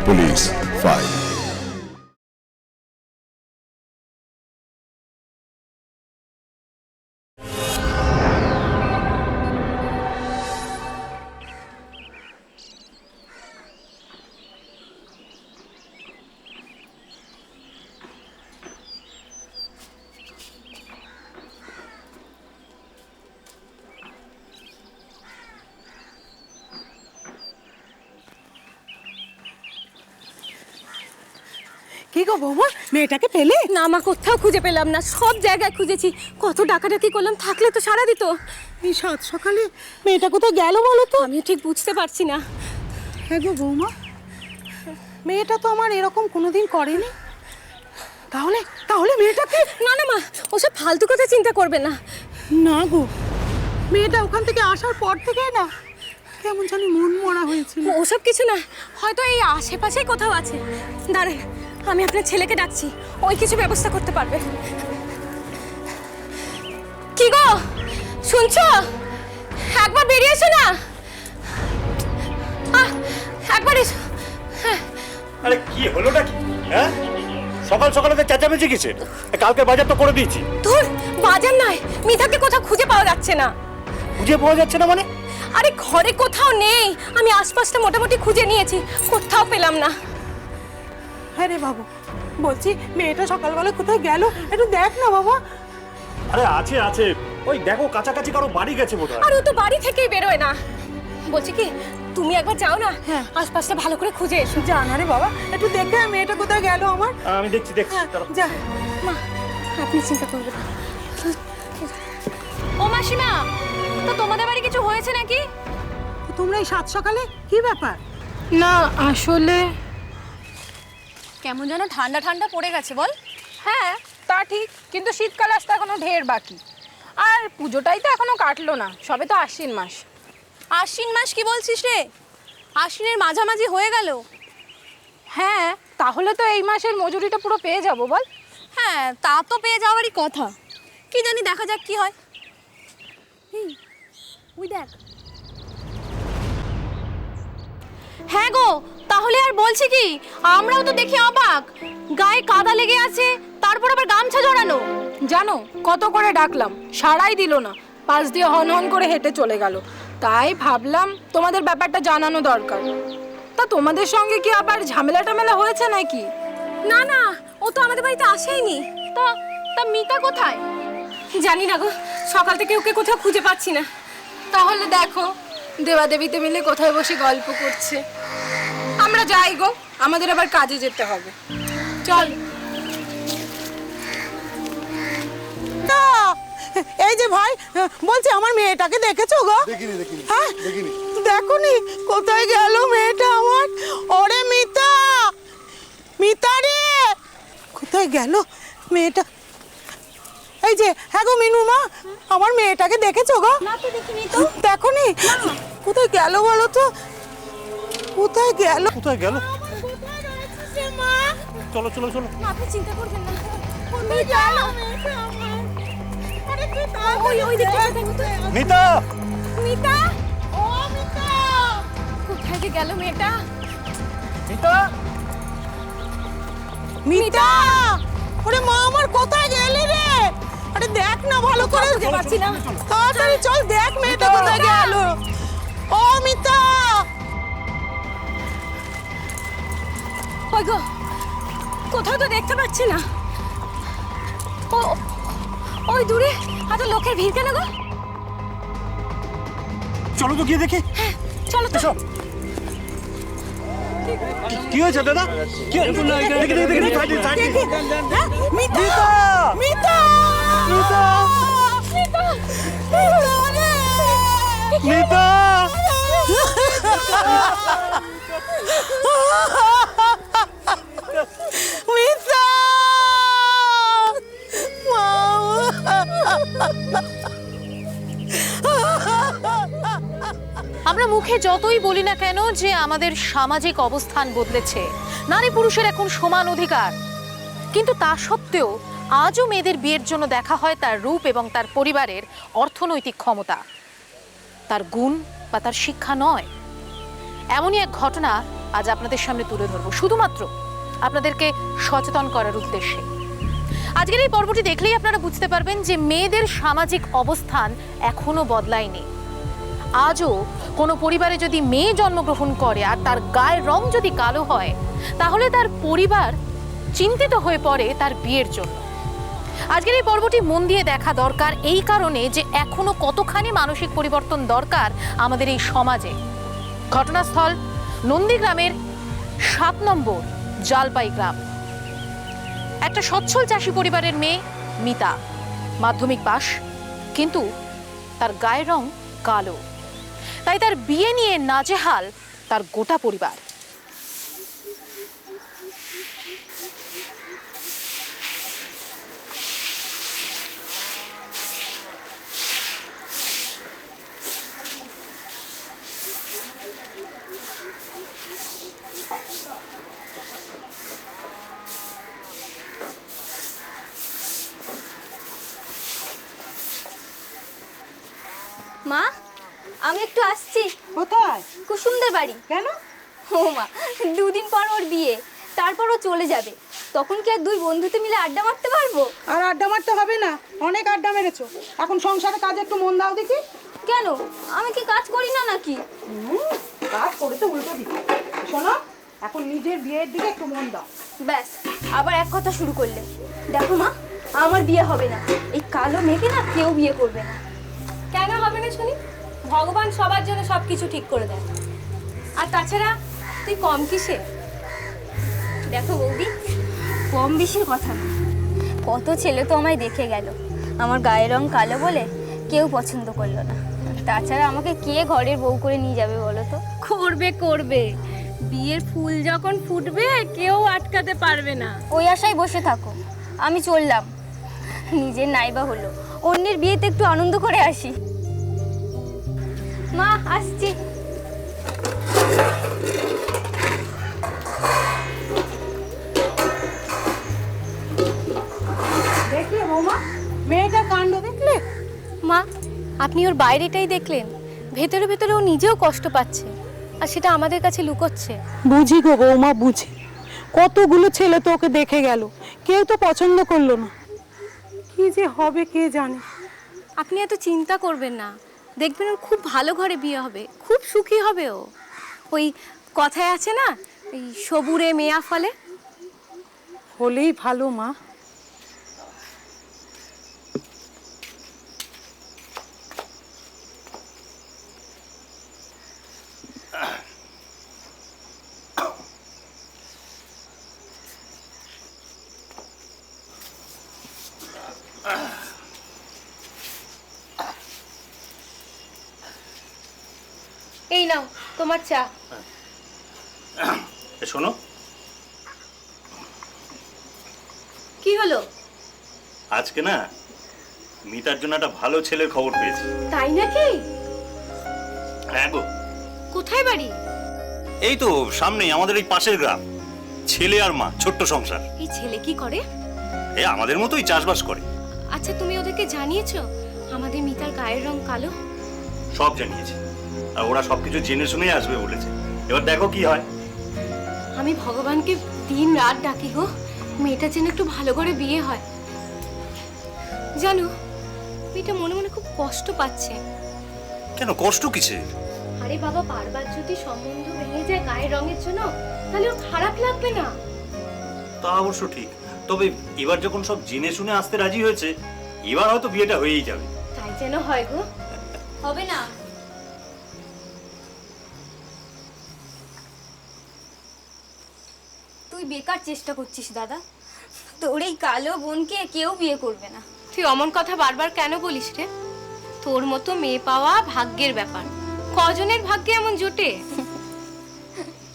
Police file. কি গো বৌমা, মেয়েটাকে পেলে? না মা, কোথাও খুঁজে পেলাম না, সব জায়গায় খুঁজেছি, কত ডাকাডাকি করলাম, থাকলে তো সারা দিত। এই সাত সকালে মেয়েটা কোথায় গেল বলো তো? আমি ঠিক বুঝতে পারছি না। হ্যাঁ গো বৌমা, মেয়েটা তো আমার এরকম কোনোদিন করেনি। তাহলে তাহলে মেয়েটাকে? না না মা, ওসব ফালতু কথা চিন্তা করবে না। না গো, মেয়েটা ওখান থেকে আসার পর থেকে না কেমন জানি মন মরা হয়েছিল। ওসব কিছু না, হয়তো এই আশেপাশেই কোথাও আছে। দাঁড়ান, আমি আপনার ছেলেকে ডাকছি, ওই কিছু ব্যবস্থা করতে পারবে। কি গো, শুনছো? একবার বেরিয়ে এসো না। একবার এসো। আরে কি হলোটা কি? হ্যাঁ, সকাল সকালে তো চেঁচামেচি কিসের? কালকে বাজার তো করে দিয়েছি। ধুর, বাজার নয়, মিতাকে কোথাও খুঁজে পাওয়া যাচ্ছে না। খুঁজে পাওয়া যাচ্ছে না মানে? আরে ঘরে কোথাও নেই, আমি আশপাশটা মোটামুটি খুঁজে নিয়েছি, কোথাও পেলাম না। হ্যাঁ রে বাবু, বলছি মেয়েটা সকালবেলা কোথায় গেল, একটু দেখ না বাবা। আরে আছে আছে, ওই দেখো কাছাকাছি কারো বাড়ি গেছে বোধহয়। আর ও তো বাড়ি থেকেই বেরোয় না। বলছি কি, তুমি একবার যাও না, হ্যাঁ। আশপাশটা ভালো করে খুঁজে এসো। যা না রে বাবা, একটু দেখে আয় মেয়েটা কোথায় গেল আমার। আমি দেখছি দেখছি। হ্যাঁ, দাঁড়াও। যা। মা, আপনি চিন্তা করবেন না। ও মাসিমা, তো তোমাদের বাড়ি কিছু হয়েছে নাকি? তোমরা এই সাত সকালে কি ব্যাপার? না আসলে কেমন যেন ঠান্ডা ঠান্ডা পড়ে গেছে বল। হ্যাঁ তা ঠিক, কিন্তু শীতকাল আসতে এখনো ঢের বাকি। আর পুজোটাই তো এখনো কাটলো না, সবে তো আশ্বিন মাস। আশ্বিন মাস কি বলছিস রে? আশ্বিনের মাঝামাঝি হয়ে গেল। হ্যাঁ, তাহলে তো এই মাসের মজুরিটা পুরো পেয়ে যাবো বল। হ্যাঁ, তা তো পেয়ে যাওয়ারই কথা। কি জানি, দেখা যাক কি হয়। ওই দেখ। হ্যাঁ গো, তাহলে আর বলছি কি, আমরাও তো দেখি অবাক, গায়ে কাদা লেগে আছে, তারপর আবার গামছা জড়ানো। জানো কত করে ডাকলাম, সাড়াই দিল না, পাশ দিয়ে হন হন করে হেঁটে চলে গেল। তাই ভাবলাম তোমাদের ব্যাপারটা জানানো দরকার। তা তোমাদের সঙ্গে কি আবার ঝামেলা টামেলা হয়েছে নাকি? না না, ও তো আমাদের বাড়িতে আসেইনি। তা তা মিতা কোথায়? জানি না গো, সকাল থেকে ওকে কোথাও খুঁজে পাচ্ছি না। তাহলে দেখো, দেবাদেবীতে মিলে কোথায় বসে গল্প করছে। আমরা যাই গো, আমাদের আবার কাজে যেতে হবে। চল। না, এই যে ভাই, বলছি আমার মেয়েটাকে দেখেছো গো? দেখিনি দেখিনি হ্যাঁ, দেখিনি। দেখোনি কোথায় গেল মেয়েটা আমার? ওরে মিতা, মিতা রে, কোথায় গেল মেয়েটা? এই যে, হ্যাঁ গো মিনু মা, আমার মেয়েটাকে দেখেছো গো? না তো দেখিনি তো। দেখোনি কোথায় গেল বলো তো? কোথায় গেল? কোথায় গেল? কোথায় রয়েছে সে মা? চলো চলো চলো। আপনি চিন্তা করবেন না। কোথায় গেল মেয়েটা আমার? আরে তুই ওই দিকটা দেখো তো। মিতা! মিতা, ও মিতা, কোথায় যে গেল মেয়েটা? মিতা! মিতা, ওরে মা আমার কোথায় গেলি রে? আরে দেখ না ভালো করে, খুঁজে পাচ্ছি না। তাড়াতাড়ি চল দেখ মেয়েটা কোথায় গেল। ও মিতা, ওই গো, কোথাও তো দেখতে পাচ্ছি না। ও, ওই দূরে এত লোকের ভিড় কেন গো? চলো তো গিয়ে দেখি। চলো তো। এসো। কি হয়েছে দাদা? কি হয়েছে? দেখি দেখি দেখি সাইড দিন, সাইড দিন। হ্যাঁ, মিতা, মিতা! মিতা, মিতা! মিতা, মিতা! মিতা, আমরা মুখে যতই বলি না কেন যে আমাদের সামাজিক অবস্থান বদলেছে, নারী পুরুষের এখন সমান অধিকার, কিন্তু তা সত্ত্বেও আজও মেয়েদের বিয়ের জন্য দেখা হয় তার রূপ এবং তার পরিবারের অর্থনৈতিক ক্ষমতা, তার গুণ বা তার শিক্ষা নয়। এমনই এক ঘটনা আজ আপনাদের সামনে তুলে ধরবো, শুধুমাত্র আপনাদেরকে সচেতন করার উদ্দেশ্যে। আজকের এই পর্বটি দেখলেই আপনারা বুঝতে পারবেন যে মেয়েদের সামাজিক অবস্থান এখনো বদলায়নি। আজও কোনো পরিবারে যদি মেয়ে জন্মগ্রহণ করে আর তার গায়ের রং যদি কালো হয়, তাহলে তার পরিবার চিন্তিত হয়ে পড়ে তার বিয়ের জন্য। আজকের এই পর্বটি মন দিয়ে দেখা দরকার এই কারণে যে এখনো কতখানি মানসিক পরিবর্তন দরকার আমাদের এই সমাজে। ঘটনাস্থল নন্দীগ্রামের 7 নম্বর জালপাই গ্রাম। একটা সচ্ছল চাষি পরিবারের মেয়ে মিতা, মাধ্যমিক পাশ, কিন্তু তার গায়ের রং কালো। তাই তার বিয়ে নিয়ে নাজেহাল তার গোটা পরিবার। মা, আমি একটু আসছি। কোথায়? কুসুমদের বাড়ি। কেন? ও মা, 2 দিন পর ওর বিয়ে, তারপর ও চলে যাবে। তখন কি আর 2 বন্ধুতে মিলে আড্ডা মারতে পারবো? আর আড্ডা মারতে হবে না, অনেক আড্ডা মেরেছো। এখন সংসারে কাজে একটু মন দাও দেখি। কেন, আমি কি কাজ করি না নাকি? কাজ করে তো উল্টো দিকে। শোনো, এখন নিজের বিয়ের দিকে একটু মন দাও। ব্যাস, আবার এক কথা শুরু করলে। দেখো মা, আমার বিয়ে হবে না। এই কালো মেয়েকে না কেউ বিয়ে করবে না। কেন হবে না শুনি? ভগবান সবার জন্য সব কিছু ঠিক করে দেয়। আর তাছাড়া তুই কম কিসে? দেখো বৌদি, কম বেশির কথা না, কত ছেলে তো আমায় দেখে গেল, আমার গায়ের রং কালো বলে কেউ পছন্দ করলো না। তাছাড়া আমাকে কে ঘরের বউ করে নিয়ে যাবে বলো তো? করবে করবে, বিয়ের ফুল যখন ফুটবে কেউ আটকাতে পারবে না। ওই আশায় বসে থাকো, আমি চললাম। নিজের নাইবা হলো, অন্যের বিয়েতে একটু আনন্দ করে আসি। মা, আসছি। দেখলে বৌমা, মেয়েটা কাণ্ড দেখলে? মা, আপনি ওর বাইরেটাই দেখলেন, ভেতরে ভেতরে ও নিজেও কষ্ট পাচ্ছে, আর সেটা আমাদের কাছে লুকোচ্ছে। বুঝি গো বৌমা, বুঝি। কতগুলো ছেলে তো ওকে দেখে গেল, কেউ তো পছন্দ করলো না। কি যে হবে কে জানে। আপনি এত চিন্তা করবেন না, দেখবেন ওর খুব ভালো ঘরে বিয়ে হবে, খুব সুখী হবে ও। ওই কথায় আছে না, এই সবুরে মেয়া ফলে। হলেই ভালো মা। এই নাও তোমার চা। শোনো, কি হলো? আজকে না মিতার জন্য একটা ভালো ছেলের খবর পেয়েছি। তাই নাকি? হ্যাঁ গো। কোথায় বাড়ি? এই তো সামনেই, আমাদের এই পাশের গ্রাম। ছেলে আর মা, ছোট্ট সংসার। এই ছেলে কি করে? এ আমাদের মতোই চাষবাস করে। আচ্ছা, তুমি ওদেরকে জানিয়েছো আমাদের মিতার গায়ের রং কালো? সব জানিয়েছি, আর ওরা সবকিছু জেনে শুনেই আসবে বলেছে। এবার দেখো কি হয়। আমি ভগবানকে দিন রাত ডাকি গো, মেয়েটার যেন একটু ভালো করে বিয়ে হয়। জানো, মেয়েটা মনে মনে খুব কষ্ট পাচ্ছে। কেন, কষ্ট কিসের? আরে বাবা, বারবার যদি সম্বন্ধ ভেঙে যায় গায়ের রঙের জন্য, তাহলে ওর খারাপ লাগবে না? তা অবশ্য ঠিক, তবে এবার যখন সব জেনে শুনে আসতে রাজি হয়েছে, এবার হয়তো বিয়েটা হয়েই যাবে। তাই যেন হয় গো। হবে না। তুই বেকার চেষ্টা করছিস দাদা, তোর এই কালো বোনকে কেউ বিয়ে করবে না। তুই অমন কথা বারবার কেন বলিস রে? তোর মতো মেয়ে পাওয়া ভাগ্যের ব্যাপার, কজনের ভাগ্যে এমন জোটে?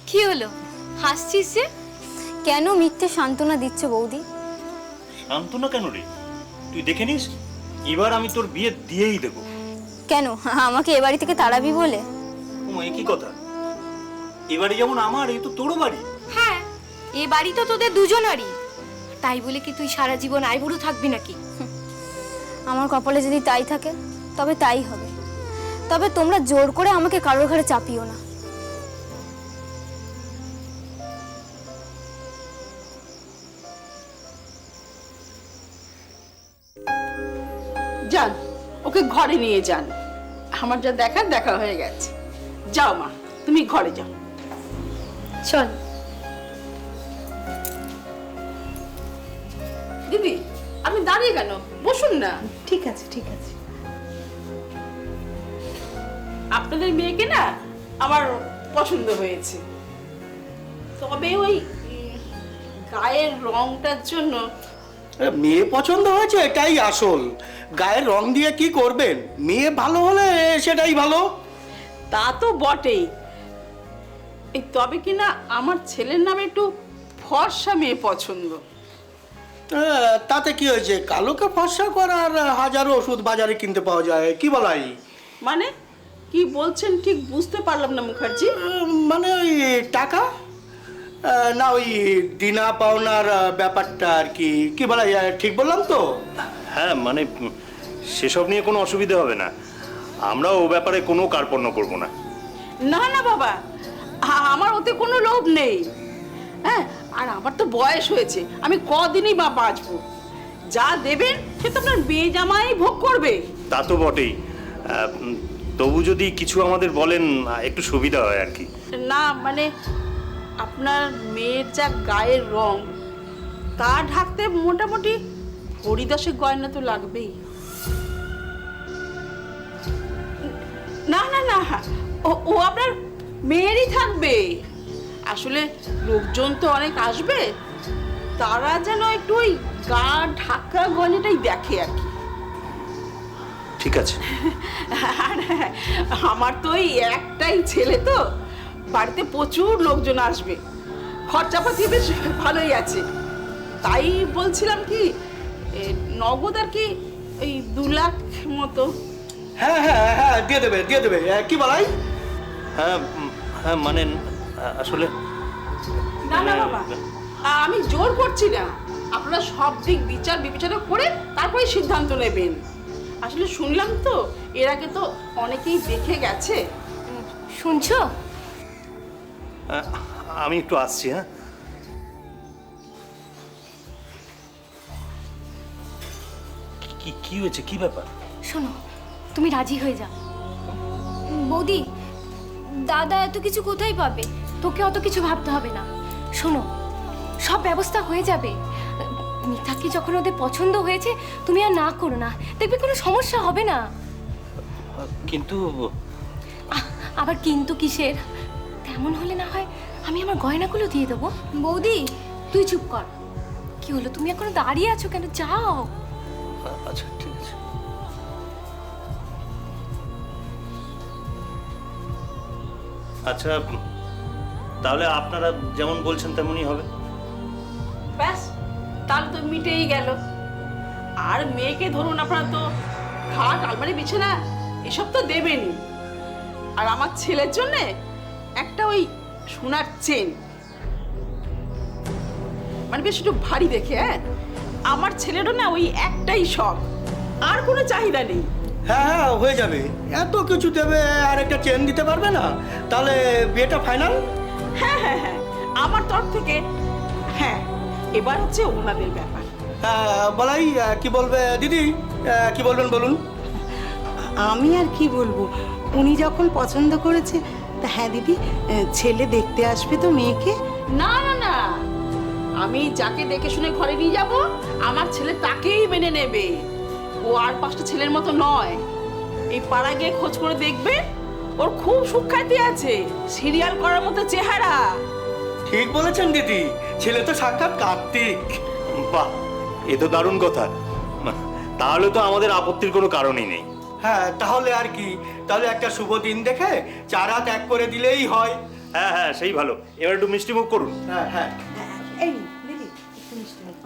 কি হলো, হাসছিস যে? কেন মিথ্যে সান্ত্বনা দিচ্ছ বৌদি? সান্ত্বনা কেন রে? তুই দেখে নিস, এবার আমি তোর বিয়ে দিয়েই দেবো। কেন, আমাকে এ বাড়ি থেকে তাড়াবি বলে? এ কি কথা? এবারে যেমন আমার, এই তো তোরও বাড়ি। হ্যাঁ, এ বাড়ি তো তোদের দুজনারই, তাই বলে কি তুই সারা জীবন আইবুড়ো থাকবি নাকি? আমার কপালে যদি তাই থাকে তবে তাই হবে, তবে তোমরা জোর করে আমাকে কারোর ঘরে চাপিও না। যান, ওকে ঘরে নিয়ে যান। আমার যা দেখার দেখা হয়ে গেছে। যাও মা, তুমি ঘরে যাও। চল। দিদি, আপনি দাঁড়িয়ে কেন? বসুন না। ঠিক আছে ঠিক আছে। আপনাদের মেয়েকে না আমার পছন্দ হয়েছে, তবে ওই গায়ের রংটার জন্য। মেয়ে পছন্দ হয়েছে এটাই আসল। গায়ের রং দিয়ে কি করবেন? মেয়ে ভালো হলে সেটাই ভালো। তা তো বটেই, এই তবে কিনা আমার ছেলের নামে একটু ফর্সা মেয়ে পছন্দ। তাতে কি হয়েছে? কালোকে ফর্সা করার হাজারো ওষুধ বাজারে কিনতে পাওয়া যায়, কি বলাই? মানে কি বলছেন ঠিক বুঝতে পারলাম না মুখার্জি। মানে ওই টাকা না, ওই দিনা পাওনার ব্যাপারটা আর কি, কি বলাই? ঠিক বললাম তো? হ্যাঁ মানে সেসব নিয়ে কোনো অসুবিধা হবে না, আমরা ও ব্যাপারে কোনো কার্পণ্য করব না। না না বাবা, আমার ওতে কোনো লোভ নেই। হ্যাঁ, আর আমার তো বয়স হয়েছে, আমি কদিনই বা বাঁচবো। যা দেবেন সে তো আপনার বিয়ে জামাই ভোগ করবে। তা তো বটেই, তবু যদি কিছু আমাদের বলেন একটু সুবিধা হয় আর কি। না মানে আপনার মেয়ের যা গায়ের রং, তা ঢাকতে মোটামুটি হরিদাসের গয়না তো লাগবেই। না না না, ও আপনার মেয়েরই থাকবে। আসলে লোকজন তো অনেক আসবে, তারা যেন একটু ওই গা ঢাকা গয়নাটাই দেখে আর কি। ঠিক আছে। আর আমার তো ওই একটাই ছেলে, তো বাড়িতে প্রচুর লোকজন আসবে, খরচাপাতি বেশ ভালোই আছে। তাই বলছিলাম কি নগদ আর কি এই 2 লাখ মতো। হ্যাঁ হ্যাঁ হ্যাঁ, দিয়ে দেবে দিয়ে দেবে, কি বলাই? হ্যাঁ হ্যাঁ মানে আসলে না না বাবা, আমি জোর করছি না, আপনারা সব দিক বিচার বিবেচনা করে তারপরে সিদ্ধান্ত নেবেন। আসলে শুনলাম তো এর আগে তো অনেকেই দেখে গেছে। শুনছো? আমি একটু আসছি। হ্যাঁ কি কি হয়েছে, কি ব্যাপার? শোনো, তুমি রাজি হয়ে যাও। বৌদি, দাদা এত কিছু কোথায় পাবে? তোকে অত কিছু ভাবতে হবে না। শোনো, সব ব্যবস্থা হয়ে যাবে। মিতাকে যখন ওদের পছন্দ হয়েছে, তুমি আর না করো না, দেখবে কোনো সমস্যা হবে না। কিন্তু আবার কিন্তু কিসের? তেমন হলে না হয় আমি আমার গয়নাগুলো দিয়ে দেবো। বৌদি, তুই চুপ কর। কি হলো, তুমি এখনো দাঁড়িয়ে আছো কেন? যাও। আচ্ছা ঠিক আছে। আচ্ছা তাহলে আপনারা যেমন বলছেন তেমনই হবে। ব্যাস, তাহলে তো মিটেই গেল। আর মেয়েকে ধরুন আপনারা তো খাট, আলমারি, বিছানা এসব তো দেবেনই। আর আমার ছেলের জন্য একটা ওই সোনার চেন, মানে বেশ একটু ভারী দেখে। হ্যাঁ, আমার ছেলেরও না ওই একটাই শখ, আর কোনো চাহিদা নেই। হ্যাঁ হ্যাঁ, হয়ে যাবে। এত কিছু দেবে আর একটা চেন দিতে পারবে না? তাহলে বিয়েটা ফাইনাল? হ্যাঁ হ্যাঁ হ্যাঁ, আমার তরফ থেকে হ্যাঁ। এবার হচ্ছে ওনাদের ব্যাপার। বলাই, কি বলবে দিদি? কি বলবেন বলুন। আমি আর কি বলবো, উনি যখন পছন্দ করেছে, তা হ্যাঁ দিদি, ছেলে দেখতে আসবে তো মেয়েকে? না না না, আমি যাকে দেখে শুনে ঘরে নিয়ে যাব, আমার ছেলে তাকেই মেনে নেবে। ও আর 5টা ছেলের মতো নয়। এই পাড়া গিয়ে খোঁজ করে দেখবে, ওর খুব সুখ্যাতি আছে, সিরিয়াল করার মতো চেহারা। ঠিক বলেছেন দিদি, ছেলে তো সাক্ষাৎ কার্তিক। বাহ, এ তো দারুণ কথা। তাহলে তো আমাদের আপত্তির কোনো কারণই নেই। হ্যাঁ, তাহলে আর কি, তাহলে একটা শুভ দিন দেখে 4 রাত এক করে দিলেই হয়। হ্যাঁ হ্যাঁ, সেই ভালো। এবার একটু মিষ্টি মুখ করুন। হ্যাঁ হ্যাঁ। এই দিদি, একটু মিষ্টি মুখ।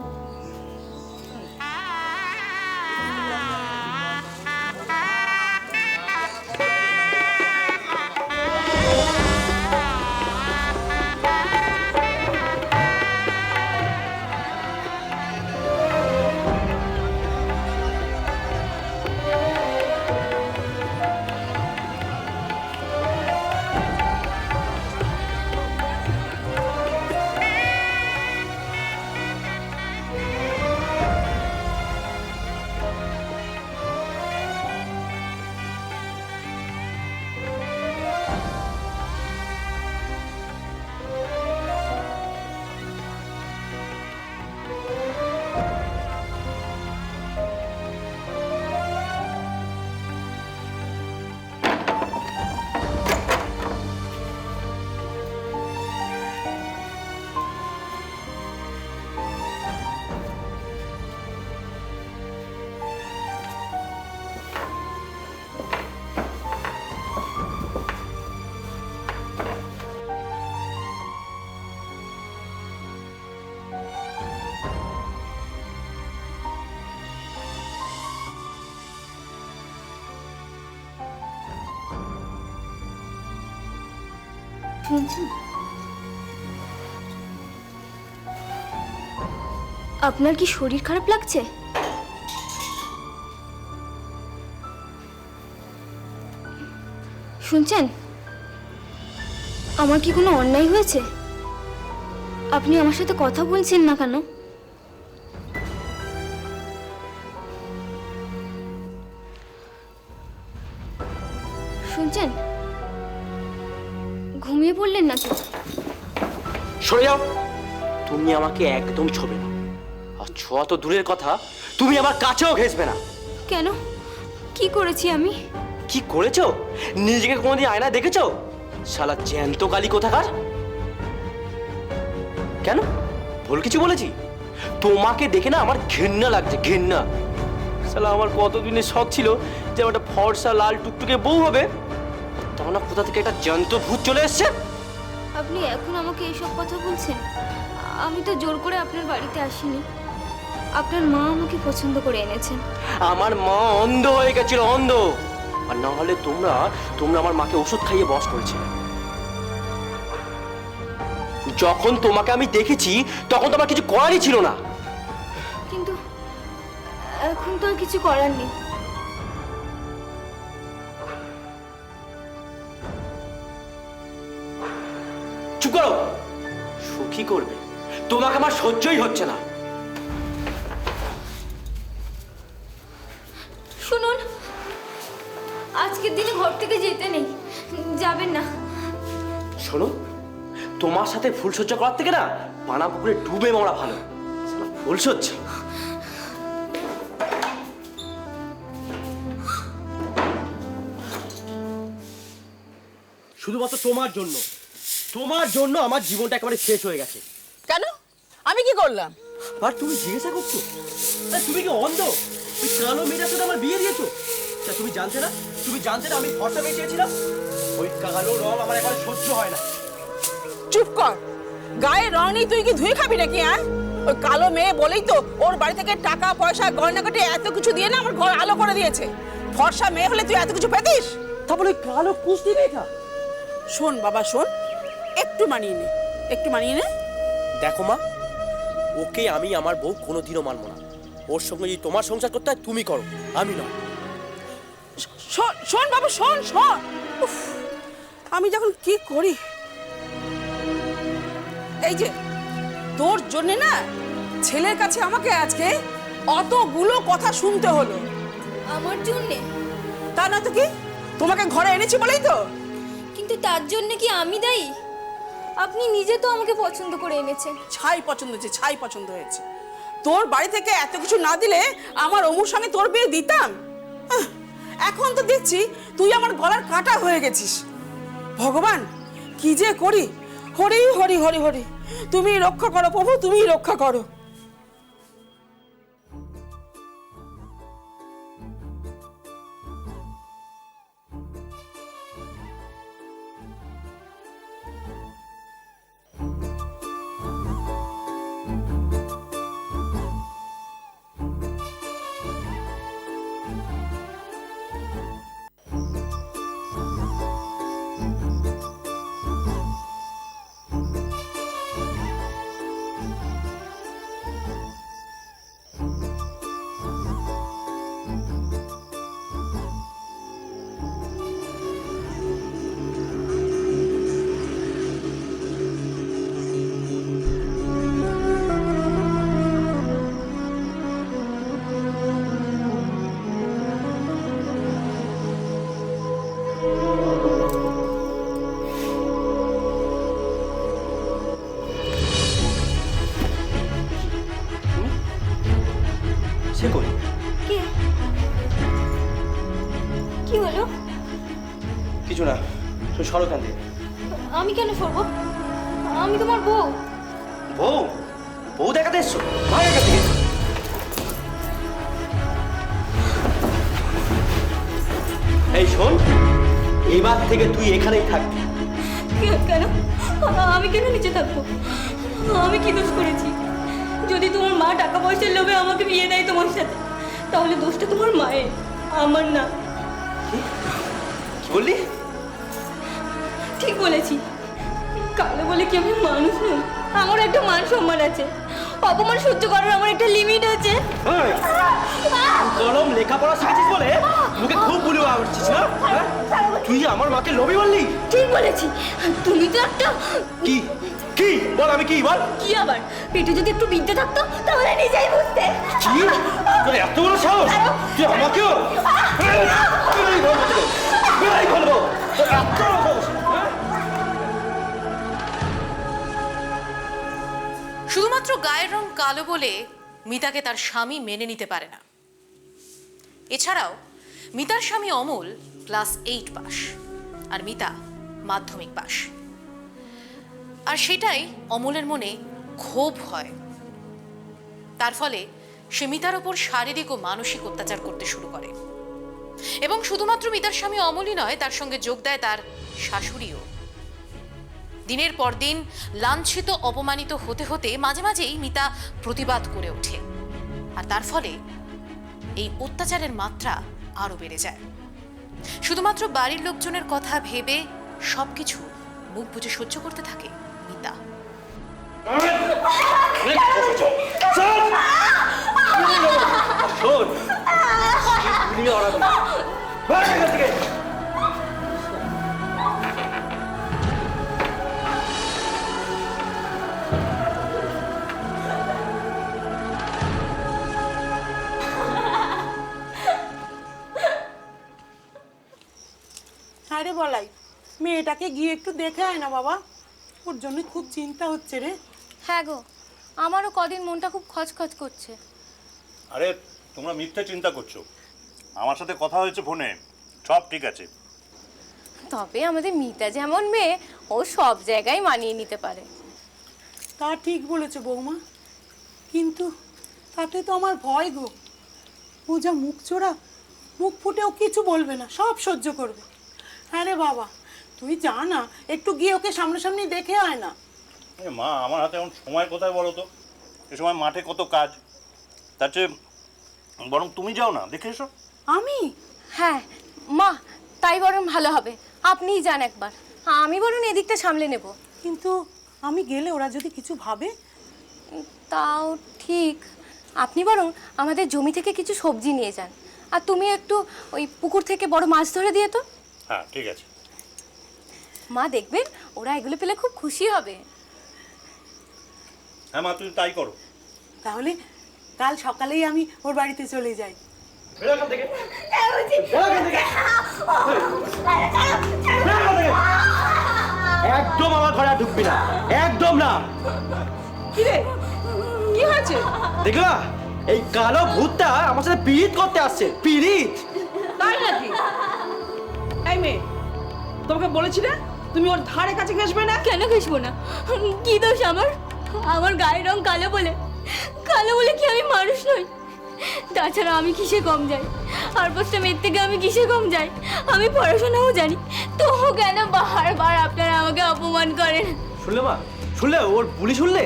শুনছেন? আপনার কি শরীর খারাপ লাগছে? শুনছেন? আমার কি কোনো অন্যায় হয়েছে? আপনি আমার সাথে কথা বলছেন না কেন? শুনছেন? ঘুমিয়ে পড়লেন নাকি? সরে যাও, তুমি আমাকে একদম ছোবে না। আর ছোঁয়া তো দূরের কথা, তুমি আমার কাছেও ঘেসবে না। কেন? কি করেছি আমি? কি করেছো? নিজেকে কোনোদিন আয়না দেখেছো? শালা জ্যান্ত কালী কোথাকার। কেন, ভুল কিছু বলেছি? তোমাকে দেখে না আমার ঘেন্না লাগছে, ঘেন্না। শালা আমার কতদিনের শখ ছিল যে আমার একটা ফর্সা লাল টুকটুকে বউ হবে, তখন না কোথা থেকে একটা জ্যান্ত ভূত চলে এসছে। আপনি এখন আমাকে এইসব কথা বলছেন? আমি তো জোর করে আপনার বাড়িতে আসিনি। আপনার মা আমাকে পছন্দ করে এনেছেন। আমার মা অন্ধ হয়ে গেছিল, অন্ধ। আর না হলে তোমরা আমার মাকে ওষুধ খাইয়ে বশ করেছিলে। যখন তোমাকে আমি দেখেছি তখন তোমার কিছু করারই ছিল না। কিন্তু এখন তো আর কিছু করার নেই। চুপ করো, সুখী করবে তোমাকে আমার সহ্যই হচ্ছে না। শুনুন, আজকের দিনে ঘর থেকে যেতে নেই, যাবেন না। শোনো, তোমার সাথে ফুল সজ্জা করার থেকে না পানা পুকুরে ডুবে মরা ভালো। শালা ফুল সজ্জা। শুধুমাত্র তোমার জন্য আমার জীবনটা একেবারে শেষ হয়ে গেছে। কেন? আমি কি করলাম? আর তুমি জিজ্ঞাসা করছো? তা তুমি কি অন্ধ? ওই কালো মেয়েটার সাথে আমার বিয়ে দিয়েছো? তা তুমি জানতে না আমি ফর্সা মেয়ে চেয়েছিলাম? ওই কালো রং আমার একেবারে সহ্য হয় না। চুপ কর। গায়ে রং নেই, তুই কি ধুয়ে খাবি নাকি? ওই কালো মেয়ে বলেই তো ওর বাড়ি থেকে টাকা পয়সা গয়নাগাটি এত কিছু দিয়ে না আমার ঘর আলো করে দিয়েছে। ফর্সা মেয়ে হলে তুই এত কিছু পেতিস? তারপরে ওই কালো কুস্তি মেয়েটা। শোন বাবা, শোন, একটু মানিয়ে নে। দেখো মা, ওকে আমি আমার বউ কোনোদিনও মানবো না। ওর সঙ্গে যদি তোমার সংসার করতে হয় তুমি করো, আমি নয়। শোন বাবা, শোন। উফ, আমি যখন কি করি। এই যে তোর জন্য না ছেলের কাছে আমাকে আজকে অতগুলো কথা শুনতে হলো। আমার জন্যে? তা না তো কি, তোমাকে ঘরে এনেছি বলেই তো। কিন্তু তার জন্য কি আমি দায়ী? আপনি নিজে তো আমাকে পছন্দ করে এনেছেন। ছাই পছন্দ হয়েছে। তোর বাড়ি থেকে এত কিছু না দিলে আমার অমুর সঙ্গে তোর বিয়ে দিতাম? এখন তো দেখছি তুই আমার গলার কাঁটা হয়ে গেছিস। ভগবান, কি যে করি। হরি হরি হরি হরি, তুমি রক্ষা করো প্রভু, তুমি রক্ষা করো। সে কই? কি হলো? কিছু না, তুই সরো এখান থেকে। আমি কেন সরবো? আমি তোমার বউ। বউ দেখাতে এসছো? ভাই এখান থেকে। এই শোন, এবার থেকে তুই এখানেই থাকবি। কেন? আমি কেন নিচে থাকবো? আমি কি দোষ করেছি? যদি তোমার মা টাকা পয়সার লোভে আমাকে বিয়ে দেয় তোমার সাথে, তাহলে দোষটা তোমার মায়ের, আমার না। কি বললি? ঠিক বলেছি, কালো বলে কি আমি মানুষ নই? আমার একটা মান সম্মান আছে, অপমান সহ্য করার আমার একটা লিমিট আছে। এই, কলম লেখাপড়া শিখেছিস বলে মুখে খুব বুলি উঠছিস না? হ্যাঁ? তুই আমার মাকে লোভী বললি? ঠিক বলেছি, তুমি তো একটা কি কি বল, আমি কি বল? কি আবার, পেটে যদি একটু বিদ্যে থাকতো তাহলে নিজেই বুঝতে। কি তোর এত বড় সাহস, তুই আমাকেও এই বলবো তোকে, এই বলবো তোর এত বড় সাহস, হ্যাঁ? শুধুমাত্র গায়ের রং কালো বলে মিতাকে তার স্বামী মেনে নিতে পারে না। এছাড়াও মিতার স্বামী অমল ক্লাস 8 পাস আর মিতা মাধ্যমিক পাস। আর সেটাই অমলের মনে ক্ষোভ হয়। তার ফলে সে মিতার ওপর শারীরিক ও মানসিক অত্যাচার করতে শুরু করে। এবং শুধুমাত্র মিতার স্বামী অমলই নয়, তার সঙ্গে যোগ দেয় তার শাশুড়িও। দিনের পর দিন লাঞ্ছিত অপমানিত হতে হতে মাঝে মাঝেই মিতা প্রতিবাদ করে ওঠে। আর তার ফলে এই অত্যাচারের মাত্রা আরো বেড়ে যায়। শুধুমাত্র বাড়ির লোকজনের কথা ভেবে সবকিছু মুখ বুজে সহ্য করতে থাকে মিতা। শোন, তুই ওরা ভাগ এখান থেকে। আরে বলাই, মেয়েটাকে গিয়ে একটু দেখে আয় না বাবা, ওর জন্য খুব চিন্তা হচ্ছে রে। হ্যাঁ গো, আমারও কদিন মনটা খুব খচখচ করছে। আরে তোমরা মিথ্যে চিন্তা করছো, আমার সাথে কথা হয়েছে ফোনে, সব ঠিক আছে। তবে আমাদের মিতা যেমন মেয়ে, ও সব জায়গায় মানিয়ে নিতে পারে। তা ঠিক বলেছে বৌমা, কিন্তু তাতে তো আমার ভয় গো। ও যা মুখ চোরা, মুখ ফুটেও কিছু বলবে না, সব সহ্য করবে। আরে বাবা তুই যা না, একটু গিয়ে ওকে সামনাসামনি দেখে আয় না। এ মা, আমার হাতে এখন সময় কোথায় বলো তো? এ সময় মাঠে কত কাজ, তার চেয়ে বরং তুমি যাও না, দেখে এসো। আমি? হ্যাঁ মা, তাই বরং ভালো হবে, আপনিই যান একবার, আমি বরং এদিকটা সামলে নেব। কিন্তু আমি গেলে ওরা যদি কিছু ভাবে? তাও ঠিক, আপনি বরং আমাদের জমি থেকে কিছু সবজি নিয়ে যান, আর তুমি একটু ওই পুকুর থেকে বড় মাছ ধরে দিয়ে তো। হ্যাঁ ঠিক আছে। মা দেখবেন ওরা এগুলো পেলে খুব খুশি হবে। হ্যাঁ মা, তুমি তাই করো। তাহলে কাল সকালেই আমি ওর বাড়িতে চলে যাই। বেরো এখান থেকে। বেরো এখান থেকে। বেরো এখান থেকে। একদম আমার ঘরে আর ঢুকবি না, একদম না। কি রে, কি হয়েছে? দেখলা, এই কালো ভূতটা আমার সাথে পিরিত করতে আসছে, পিরিত। তাই নাকি? এই মেয়ে, তোমাকে বলেছি না তুমি ওর ধারে কাছে ঘেসবে না। কেন ঘেসবো না? কি দোষ আমার? আমার গায়ের রং কালো বলে? কালো বলে কি আমি মানুষ নই? তাছাড়া আমি কিসে কম যাই? আর পাঁচটা মেয়ের থেকে আমি কিসে কম যাই? আমি পড়াশোনাও জানি, তবু কেন বারবার আপনারা আমাকে অপমান করেন? শুনলে মা, শুনলে ওর বুলি শুনলে?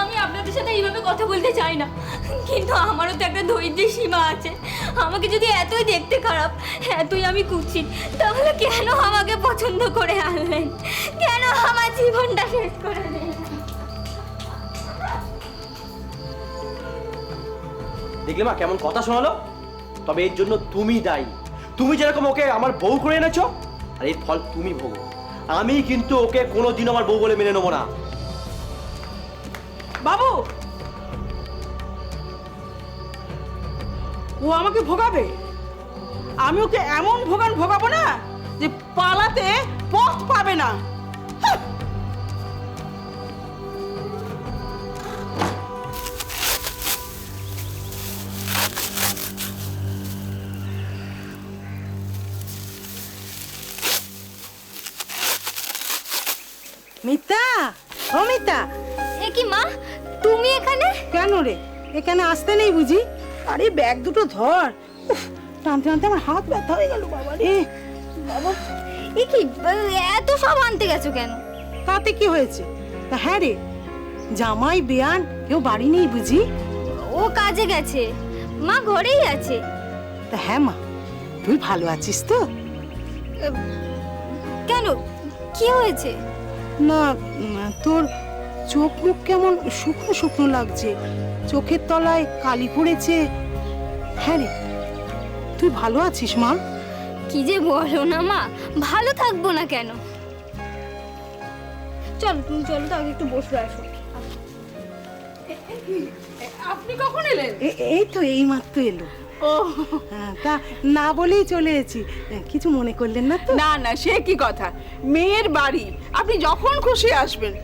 আমি আপনাদের সাথে এইভাবে কথা বলতে চাই না, কিন্তু আমারও তো একটা ধৈর্যের সীমা আছে। আমাকে যদি এতই দেখতে খারাপ, এতই আমি কুৎসিত, তাহলে কেন আমাকে পছন্দ করে আনলেন? কেন আমার জীবনটা শেষ করে দিলেন? দেখলে মা কেমন কথা শোনালো? তবে এর জন্য তুমি দায়ী। তুমি যেরকম ওকে আমার বউ করে এনেছো, আর এর ফল তুমি ভোগো। আমি কিন্তু ওকে কোনোদিন আমার বউ বলে মেনে নেবো না। বাবু, ও আমাকে ভোগাবে, আমি ওকে এমন ভোগাবো না যে পালাতে পথ পাবে না। হাহ! মিতা, ও মিতা। এ কি মা, তুমি এখানে? কেন রে, এখানে আসতে নেই বুঝি? আরে ব্যাগ দুটো ধর। উফ, টানতে টানতে আমার হাত ব্যথা হয়ে গেল বাবা রে। বাবা, এ কি এত সব আনতে গেছো কেন? তাতে কি হয়েছে? তা হ্যাঁ রে, জামাই বেয়ান কেউ বাড়ি নেই বুঝি? ও কাজে গেছে, মা ঘরেই আছে। তা হ্যাঁ মা, তুই ভালো আছিস তো? কেন, কি হয়েছে? না তোর চোখ মুখ কেমন শুকনো শুকনো লাগছে, চোখের তলায় কালি পড়েছে। হ্যাঁ রে, তুই ভালো আছিস মা? কি যে বলো না মা, ভালো থাকবো না কেন? চলো তুমি চলো তো, আগে একটু বসে আসো। আপনি কখন এলেন? এই তো এই মাত্র এলো। ও হ্যাঁ, তা না বলেই চলে এসেছি, কিছু মনে করলেন না তো? না না, সে কি কথা, মেয়ের বাড়ি, আপনি যখন খুশি আসবেন।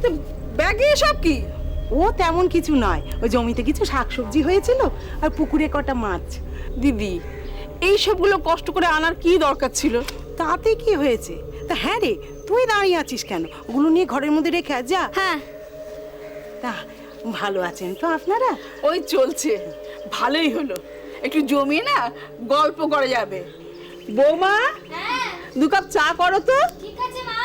তো ব্যাগে সব কি? ও তেমন কিছু নয়, ওই জমিতে কিছু শাকসবজি হয়েছিল আর পুকুরে কটা মাছ। দিদি, এই সবগুলো কষ্ট করে আনার কি দরকার ছিল? তাতে কি হয়েছে? তা হ্যাঁ রে, তুই দাঁড়িয়ে আছিস কেন? ওগুলো নিয়ে ঘরের মধ্যে রেখে আয়, যা। হ্যাঁ, তা ভালো আছেন তো আপনারা? ওই চলছে, ভালোই হলো, একটু জমিয়ে না গল্প করা যাবে। বৌমা, দু কাপ চা করো তো। ঠিক আছে মা।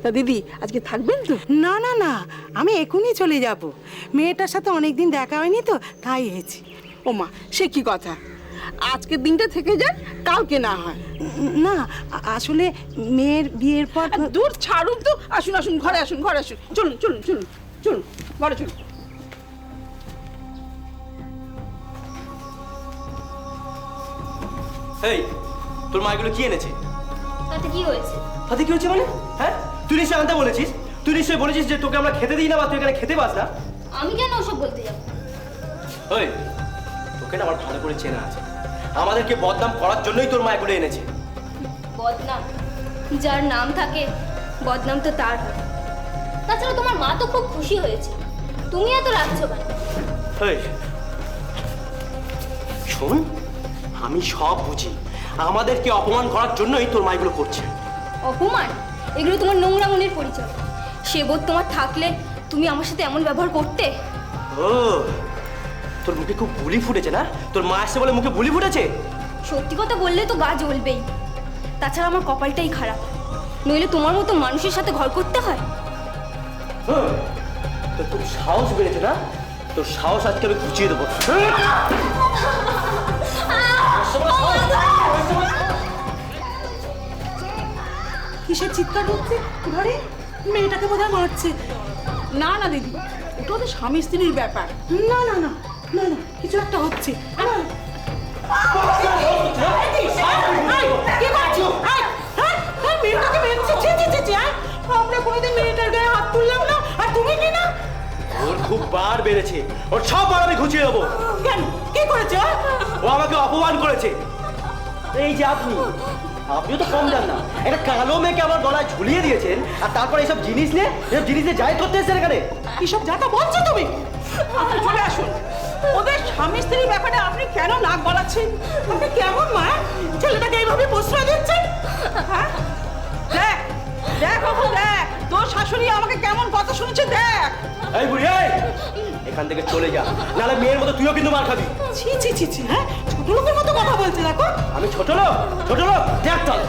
তা দিদি, আজকে থাকবেন তো? না না না, আমি এখনই চলে যাব। মেয়েটার সাথে অনেকদিন দেখা হয়নি তো, তাই এসেছি। ও মা, সে কি কথা, আজকের দিনটা থেকে যান, কালকে না হয়। না, আসলে মেয়ের বিয়ের পর আর দূর ছাড়ুন তো, আসুন আসুন, ঘরে আসুন, ঘরে আসুন, চলুন চলুন চলুন চলুন, ঘরে চলুন। এই, তোর মা এগুলো কি এনেছে? তাতে কি হয়েছে? তাতে কি হচ্ছে মানে? হ্যাঁ, তুই নিশ্চয়ই আনতে বলেছিস। তুই নিশ্চয়ই বলেছিস যে তোকে আমরা খেতে দিই না, বা তুই এখানে খেতে পাস না। আমি কেন ওসব বলতে যাব? ওই, তোকে না আমার ভালো করে চেনা আছে, আমাদেরকে বদনাম করার জন্যই তোর মা এগুলো এনেছে। বদনাম? যার নাম থাকে বদনাম তো তার হয়। তাছাড়া তোমার মা তো খুব খুশি হয়েছে, তুমি এত রাখছো কেন? এই, শোন, আমি সব বুঝি, আমাদেরকে অপমান করার জন্যই তোর মা এগুলো করছে। অপমান? এগুলো তোমার নোংরা মনের পরিচয়। সে বোধ তোমার থাকলে তুমি আমার সাথে এমন ব্যবহার করতে? ও, তোর মুখে খুব বুলি ফুটেছে না? তোর মা আসছে বলে মুখে বুলি ফুটেছে? সত্যি কথা বললে তো গা জ্বলবেই। তাছাড়া আমার কপালটাই খারাপ, নইলে তোমার মতো মানুষের সাথে ঘর করতে হয়। তোর খুব সাহস বেড়েছে না? তোর সাহস আজকে আমি ঘুচিয়ে দেবো। কিসের চিৎকার হচ্ছে ঘরে? মেয়েটাকে বোধহয় মারছে। না না দিদি, ওটা তো স্বামী স্ত্রীর ব্যাপার। না না না না না, কিছু একটা হচ্ছে। মেয়েটাকে মেরেছে, ছি ছি ছি ছি, আমরা কোনোদিন মেয়েটার গায়ে হাত তুললাম না, আর তুমি কি না? ওর খুব বার বেড়েছে, ওর সব বার আমি ঘুচিয়ে দেবো। কেন, কি করেছে? ও আমাকে অপমান করেছে। এই যে আপনিও তো কম জান না, একটা কালো মেয়েকে আমার গলায় ঝুলিয়ে দিয়েছেন, আর তারপর এইসব জিনিস নিয়ে যাই করতে এসেছেন এখানে। কিসব যাতা বলছো তুমি? আপনি চলে আসুন, ওদের স্বামী স্ত্রীর ব্যাপারে আপনি কেন নাক গলাচ্ছেন? আপনি কেমন মা, ছেলেটাকে এইভাবে প্রশ্রয় দিচ্ছেন? হ্যাঁ, দেখ দেখ বাবু, দেখ তোর শাশুড়ি আমাকে কেমন কথা শুনছে, দেখ। এই বুড়ি, এই, এখান থেকে চলে যা, নাহলে মেয়ের মতো তুইও কিন্তু মার খাবি। ছি ছি ছি ছি, হ্যাঁ, ছোট লোকের মতো কথা বলছে, দেখো। আমি ছোট লোক? দেখ তাহলে।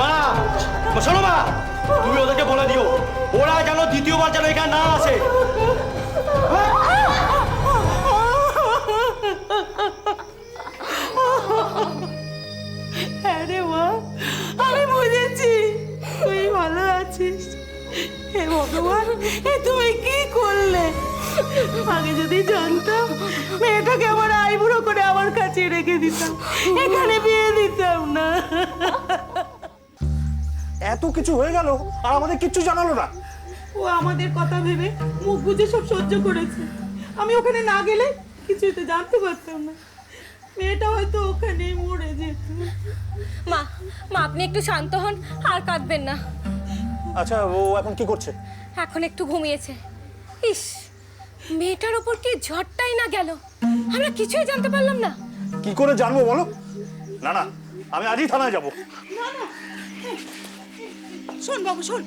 মা, শোনো মা, তুমি ওদেরকে বলে দিও, ওরা যেন দ্বিতীয়বার যেন এখানে না আসে। হ্যাঁ রে মা, আমি বুঝেছি তুই ভালো আছিস। হে ভগবান, এ তুমি কি করলে? আগে যদি জানতাম, মেয়েটাকে আমার আইবুড়ো করে আমার কাছে রেখে দিতাম, এখানে বিয়ে দিতাম না। এত কিছু হয়ে গেল আর আমাদের কিচ্ছু জানালো না। ও আমাদের কথা ভেবে মুখ বুজে সব সহ্য করেছে। আমি ওখানে না গেলে কিছুই তো জানতে পারতাম না, মেয়েটা হয়তো ওখানেই মরে যেত। মা, আপনি একটু শান্ত হন, আর কাঁদবেন না। আচ্ছা, ও এখন কি করছে? এখন একটু ঘুমিয়েছে। ইস, মেয়েটার ওপর কি ঝড়টাই না গেল, আমরা কিছুই জানতে পারলাম না। কি করে জানবো বলো? না না, আমি আজই থানায় যাব। শোন বাবু শোন,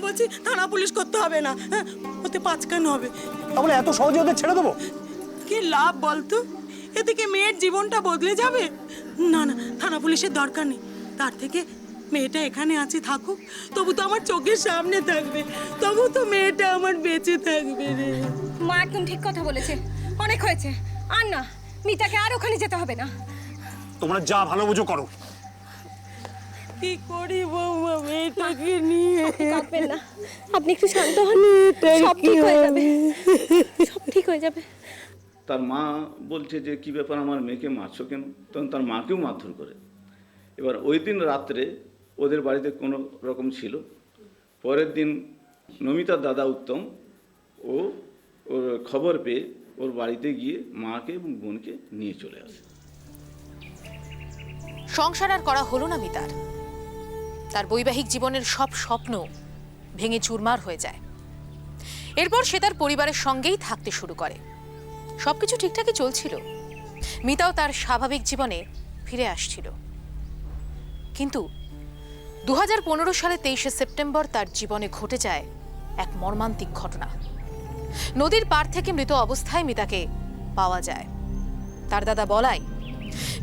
বলছি থানা পুলিশ করতে হবে না, হ্যাঁ, ওতে 5 কান হবে। তাহলে এত সহজে ওদের ছেড়ে দেবো? কি লাভ বলতো, এদিকে মেয়ের জীবনটা বদলে যাবে। না না, থানা পুলিশের দরকার নেই, তার থেকে মেয়েটা এখানে আছে, থাকুক, তবু তো আমার চোখের সামনে থাকবে, তবু তো মেয়েটা আমার বেঁচে থাকবে রে। মা একদম ঠিক কথা বলেছে, অনেক হয়েছে, আর না, মিতাকে আর ওখানে যেতে হবে না। তোমরা যা ভালো বুঝো করো। কি করি বৌমা মেয়েটাকে নিয়ে? কাঁদবেন না, আপনি একটু শান্ত হন, সব ঠিক হয়ে যাবে, সব ঠিক হয়ে যাবে। তার মা বলছে যে কি ব্যাপার আমার মেয়েকে মারছো কেন, তখন তার মাকেও মারধর করে। এবার ওই দিন রাত্রে ওদের বাড়িতে কোনো রকম ছিল। পরের দিন নমিতার দাদা উত্তম ওর খবর পেয়ে ওর বাড়িতে গিয়ে মাকে এবং বোনকে নিয়ে চলে আসে। সংসার আর করা হলো না মিতার। তার বৈবাহিক জীবনের সব স্বপ্ন ভেঙে চুরমার হয়ে যায়। এরপর সে তার পরিবারের সঙ্গেই থাকতে শুরু করে। সবকিছু ঠিকঠাকই চলছিল, মিতাও তার স্বাভাবিক জীবনে ফিরে আসছিল। কিন্তু 2015 সালে 23শে সেপ্টেম্বর তার জীবনে ঘটে যায় এক মর্মান্তিক ঘটনা। নদীর পাড় থেকে মৃত অবস্থায় মিতাকে পাওয়া যায়। তার দাদা বলাই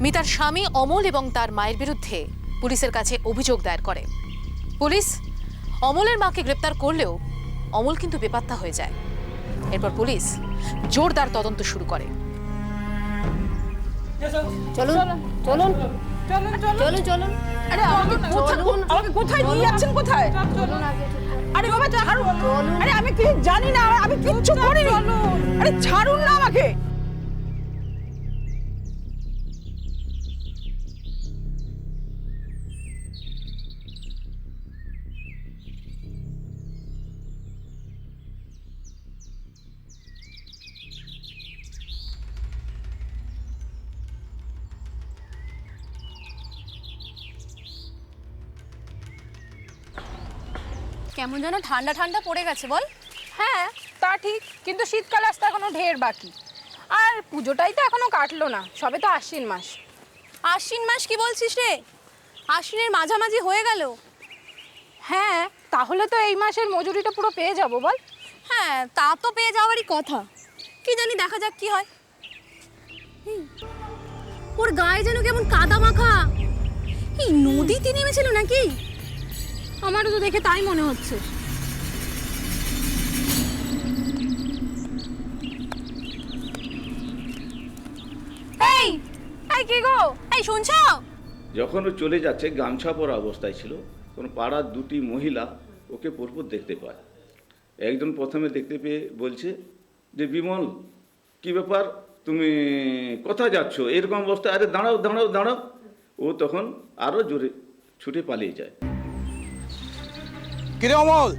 মিতার স্বামী অমল এবং তার মায়ের বিরুদ্ধে পুলিশের কাছে অভিযোগ দায়ের করে। পুলিশ অমলের মাকে গ্রেপ্তার করলেও অমল কিন্তু বেপাত্তা হয়ে যায়। এরপর পুলিশ জোরদার তদন্ত শুরু করে। চলুন চলুন চলুন চলুন। আরে আমাকে কোথায় নিয়ে যাচ্ছেন? কোথায়? আরে বাবা ছাড়ুন। আরে আমি কি জানি না, আমি কিচ্ছু করিনি। আরে ছাড়ুন না আমাকে। কেমন যেন ঠান্ডা ঠান্ডা পড়ে গেছে বল। হ্যাঁ তা ঠিক, কিন্তু শীতকাল আসতে এখনো ঢের বাকি। আর পুজোটাই তো এখনো কাটলো না, সবে তো আশ্বিন মাস। আশ্বিন মাস কি বলছিস রে? আশ্বিনের মাঝামাঝি হয়ে গেল। হ্যাঁ, তাহলে তো এই মাসের মজুরিটা পুরো পেয়ে যাবো বল। হ্যাঁ, তা তো পেয়ে যাওয়ারই কথা। কি জানি, দেখা যাক কি হয়। ওর গায়ে যেন কেমন কাদা মাখা। এই নদীতে নেমেছিল নাকি? আমারও তো দেখে তাই মনে হচ্ছে। এই এই কি গো, এই শুনছো? যখন ও চলে যাচ্ছে গামছা পরা অবস্থায় ছিল, তখন পাড়ার দুটি মহিলা ওকে পরপর দেখতে পায়। একজন প্রথমে দেখতে পেয়ে বলছে যে বিমল কি ব্যাপার, তুমি কোথায় যাচ্ছ এরকম অবস্থায়? আরে দাঁড়াও দাঁড়াও দাঁড়াও। ও তখন আরও জোরে ছুটে পালিয়ে যায়। কিরে অমল,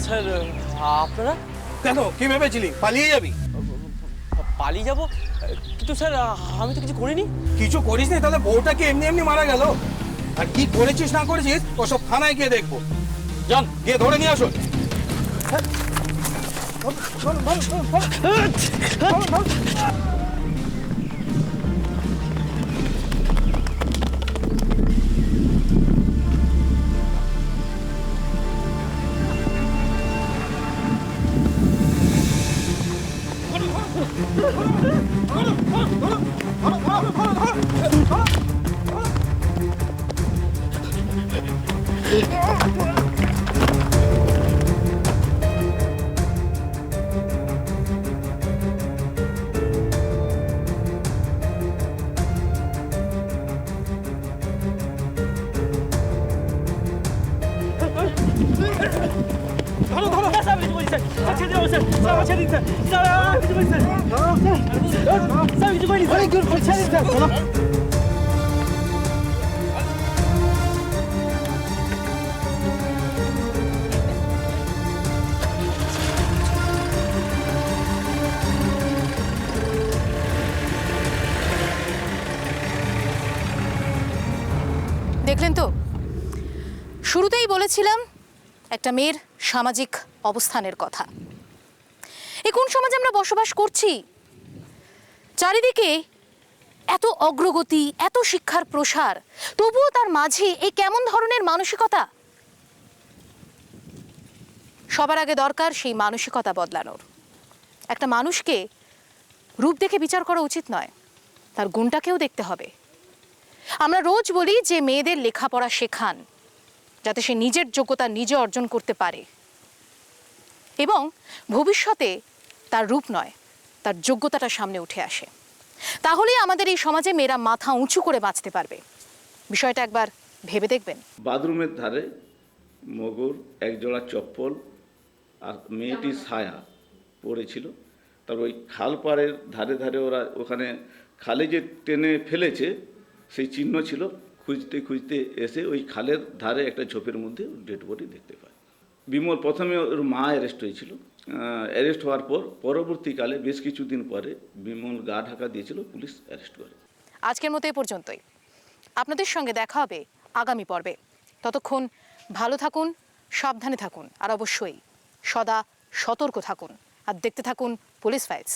স্যার আপনারা কেন কি ভেবেছিলি পালিয়ে যাবি? পালিয়ে যাব? কিন্তু স্যার আমি তো কিছু করিনি। কিছু করিস নি তাহলে বউটা কি এমনি এমনি মারা গেল? আর কি করেছিস না করেছিস ওসব থানায় গিয়ে দেখবো। যান গিয়ে ধরে নিয়ে আসুন। দেখলেন তো, শুরুতেই বলেছিলাম একটা মেয়ের সামাজিক অবস্থানের কথা। এই কোন সমাজে আমরা বসবাস করছি? চারিদিকে এত অগ্রগতি, এত শিক্ষার প্রসার, তবুও তার মাঝে এই কেমন ধরনের মানসিকতা? সবার আগে দরকার সেই মানসিকতা বদলানোর। একটা মানুষকে রূপ দেখে বিচার করা উচিত নয়, তার গুণটাকেও দেখতে হবে। আমরা রোজ বলি যে মেয়েদের লেখাপড়া শেখান, যাতে সে নিজের যোগ্যতা নিজে অর্জন করতে পারে এবং ভবিষ্যতে তার রূপ নয়, তার যোগ্যতাটা সামনে উঠে আসে। তাহলেই আমাদের এই সমাজে মেয়েরা মাথা উঁচু করে বাঁচতে পারবে। বিষয়টা একবার ভেবে দেখবেন। বাথরুমের ধারে মগর, একজোড়া চপ্পল আর মেয়েটির ছায়া পড়েছিল। তারপর ওই খাল পাড়ের ধারে ধারে ওরা ওখানে খালে যে টেনে ফেলেছে সেই চিহ্ন ছিল। খুঁজতে খুঁজতে এসে ওই খালের ধারে একটা ঝোপের মধ্যে ডেড বডি দেখতে পায়। বিমল প্রথমে ওর মা অ্যারেস্ট হয়েছিল। অ্যারেস্ট হওয়ার পর পরবর্তীকালে বেশ কিছুদিন পরে বিমল গা ঢাকা দিয়েছিল, পুলিশ অ্যারেস্ট করে। আজকের মতো এই পর্যন্তই। আপনাদের সঙ্গে দেখা হবে আগামী পর্বে। ততক্ষণ ভালো থাকুন, সাবধানে থাকুন, আর অবশ্যই সদা সতর্ক থাকুন আর দেখতে থাকুন পুলিশ ফাইলস।